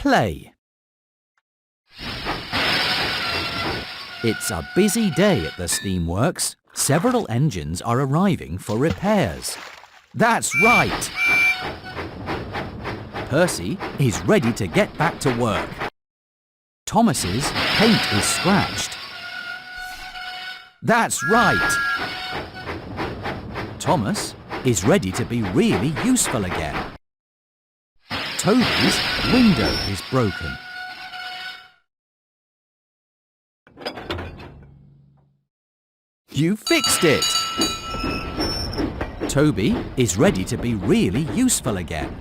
Play. It's a busy day at the steamworks. Several engines are arriving for repairs. That's right! Percy is ready to get back to work. Thomas's paint is scratched. That's right! Thomas is ready to be really useful again. Toby's window is broken. You fixed it! Toby is ready to be really useful again.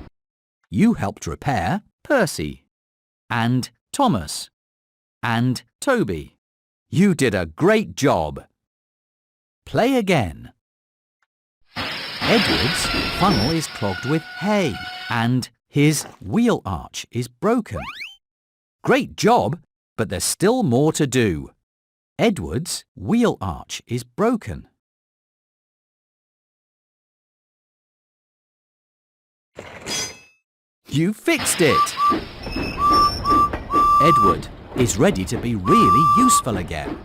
You helped repair Percy and Thomas and Toby. You did a great job. Play again. Edward's funnel is clogged with hay and his wheel arch is broken. Great job, but there's still more to do. Edward's wheel arch is broken. You fixed it! Edward is ready to be really useful again.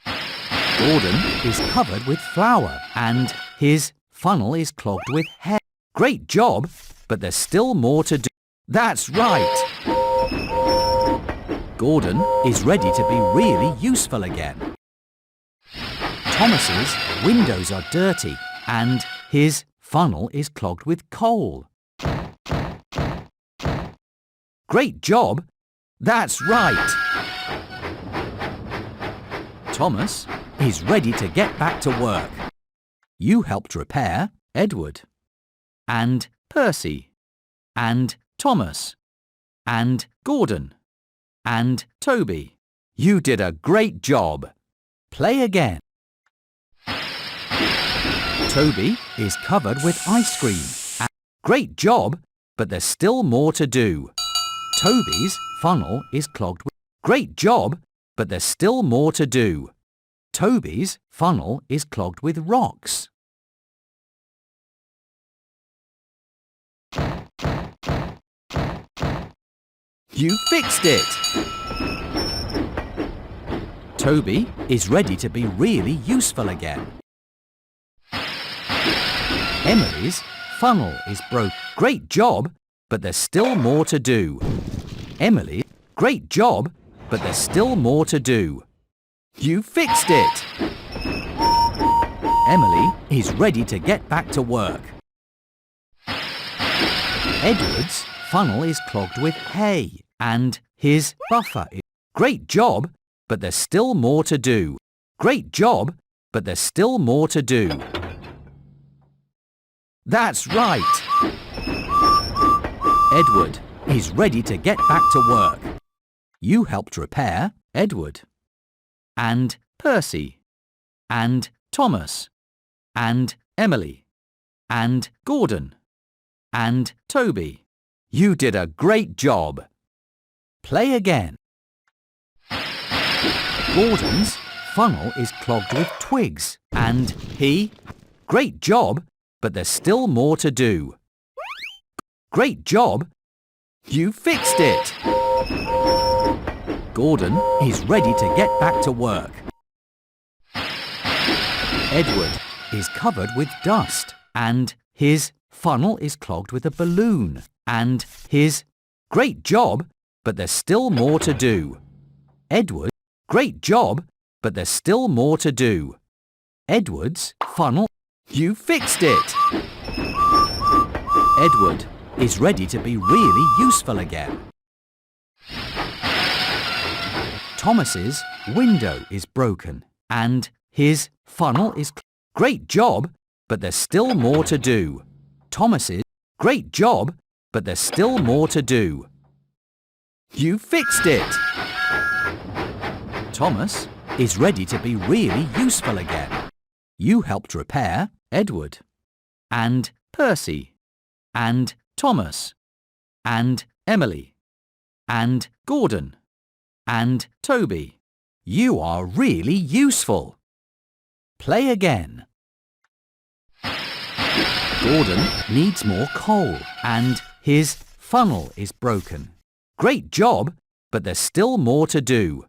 Gordon is covered with flour and his funnel is clogged with hay. Great job, but there's still more to do. That's right! Gordon is ready to be really useful again. Thomas's windows are dirty and his funnel is clogged with coal. Great job! That's right! Thomas is ready to get back to work. You helped repair Edward and Percy and Thomas and Gordon and Toby. You did a great job. Play again. Toby is covered with ice cream. Great job, but there's still more to do. Toby's funnel is clogged with... Great job, but there's still more to do. Toby's funnel is clogged with rocks. You fixed it! Toby is ready to be really useful again. Emily's funnel is broke. Great job, but there's still more to do. Emily, great job, but there's still more to do. You fixed it! Emily is ready to get back to work. Edward's funnel is clogged with hay and his buffer is... Great job, but there's still more to do. Great job, but there's still more to do. That's right! Edward is ready to get back to work. You helped repair Edward and Percy and Thomas and Emily and Gordon and Toby. You did a great job. Play again. Gordon's funnel is clogged with twigs and he... Great job, but there's still more to do. Great job! You fixed it! Gordon is ready to get back to work. Edward is covered with dust and his funnel is clogged with a balloon and his... Great job, but there's still more to do. Edward, great job, but there's still more to do. Edward's funnel... You fixed it! Edward is ready to be really useful again. Thomas's window is broken and his funnel is... Great job, but there's still more to do. Thomas's... Great job, but there's still more to do. You fixed it! Thomas is ready to be really useful again. You helped repair Edward and Percy and Thomas and Emily and Gordon and Toby. You are really useful. Play again. Gordon needs more coal and his funnel is broken. Great job, but there's still more to do.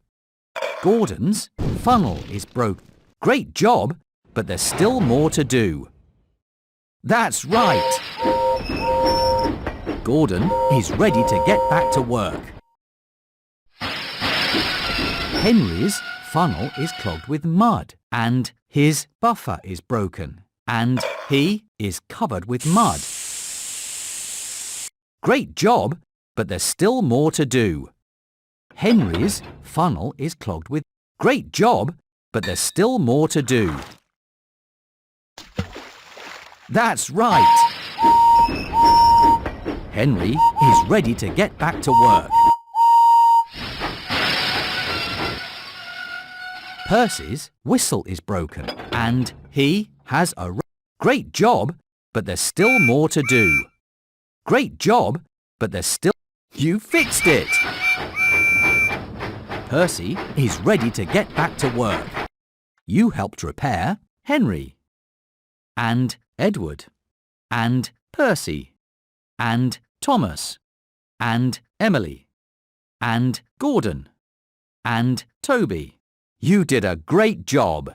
Gordon's funnel is broken. Great job, but there's still more to do. That's right. Gordon is ready to get back to work. Henry's funnel is clogged with mud and his buffer is broken and he is covered with mud. Great job, but there's still more to do. Henry's funnel is clogged with... Great job, but there's still more to do. That's right. Henry is ready to get back to work. Percy's whistle is broken and he has a... Great job, but there's still more to do. Great job, but there's still... You fixed it! Percy is ready to get back to work. You helped repair Henry and Edward and Percy and Thomas and Emily and Gordon and Toby. You did a great job.